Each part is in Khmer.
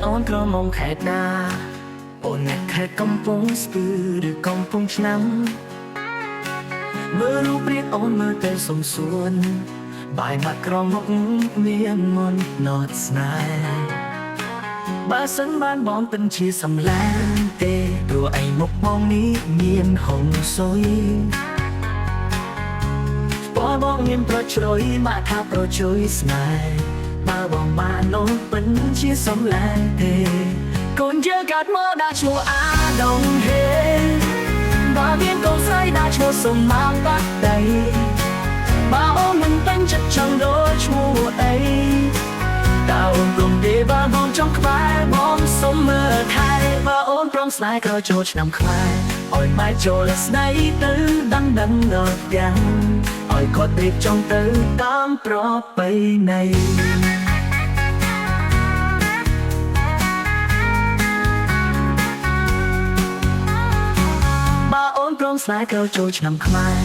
អូនក្រមុំខេតណាអូនអ្នកខេតកំពុងស្ពឺឬកំពុងឆ្នាំមើលរូបរាងអូនមើលទៅសំសួនបាយមកក្រមុខមានមុនណត់ស្នេហ៍បើសិនបានបងពិនជាសំឡាងទេព្រោះឯមុខបងនេះមានហុងសុយបងមានប្រជ្រយមកថាប្រជួយស្នេហ៍បើបងបាននោះពិនជាសំឡាងទេកូនយើងកាត់មកដាក់ឈ្មោះអាដងហេបើមានកូនស្រីដាក់ឈ្មោះសុំមកបាត់ដៃបើអូនមិនពេញចិត្តចង់ដូចឈ្មោះអីតើអូនព្រមទេបើបងចង់ក្បែរបងសុំមើលថែបើអូនព្រមស្នេហ៍ក៏ចូលឆ្នាំខ្មែរឲ្យម៉ែចូលស្ដីទៅដឹងដល់ទាំងឲ្យគាត់រៀបចំទៅតាមប្រពៃណីបើអូនព្រមស្នេហ៍ក៏ចូលឆ្នាំខ្មែរ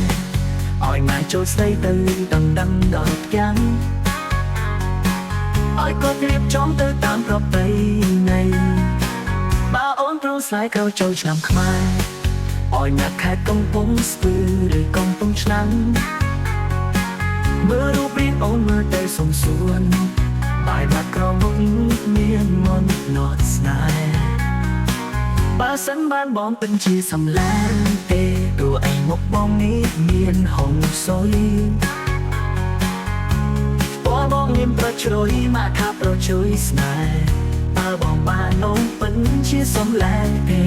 ឲ្យម៉ែចូលស្ដីទៅដឹងដល់ទាំងឲ្យគាត់រៀបចំទៅតាមប្រពៃណីបើអូនព្រមស្នេហ៍ក៏ចូលឆ្នាំខ្មែរឲ្យអ្នកខេត្តកំពុងស្ពឺឬកំពុងឆ្នាំមើលរូបរាងអូនមើលទៅសំសួនបាយមកក្រមុំមានមុនណត់ស្នេហ៍បើសិនបានបងពិនជាសំឡាងទេព្រោះឯមុខបងនេះមានហុងសុយបងមានប្រជ្រយមកថាប្រជួយស្នេហ៍បើបងបាននោះពិនជាសំឡាងទេ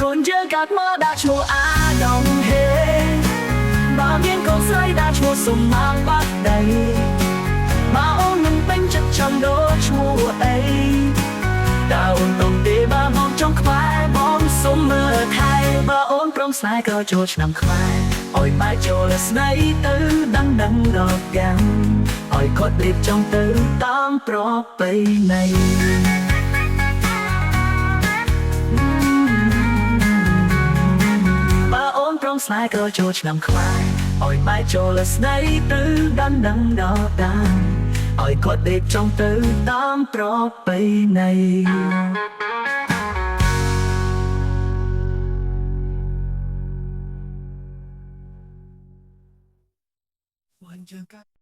កូនយើងកាត់មកដាក់ឈ្មោះអាដងហេបើមានកូនស្រីដាក់ឈ្មោះសុំមកបាត់ដៃបើអូនមិនពេញចិត្តចង់ដូចឈ្មោះអីតើអូនព្រមទេបើបងចង់ក្បែរបងសុំមើលថែបើអូនព្រមស្នេហ៍ក៏ចូលឆ្នាំខ្មែរឲ្យម៉ែចូលស្ដីទៅដឹងដល់ទាំងឲ្យគាត់រៀបចំទៅតាមប្រពៃណីបើអូនព្រមស្នេហ៍ក៏ចូលឆ្នាំខ្មែរឲ្យម៉ែចូលស្ដីទៅដឹងដល់ទាំងឲ្យគាត់រៀបចំទៅតាមប្រពៃណីวันเจอกัน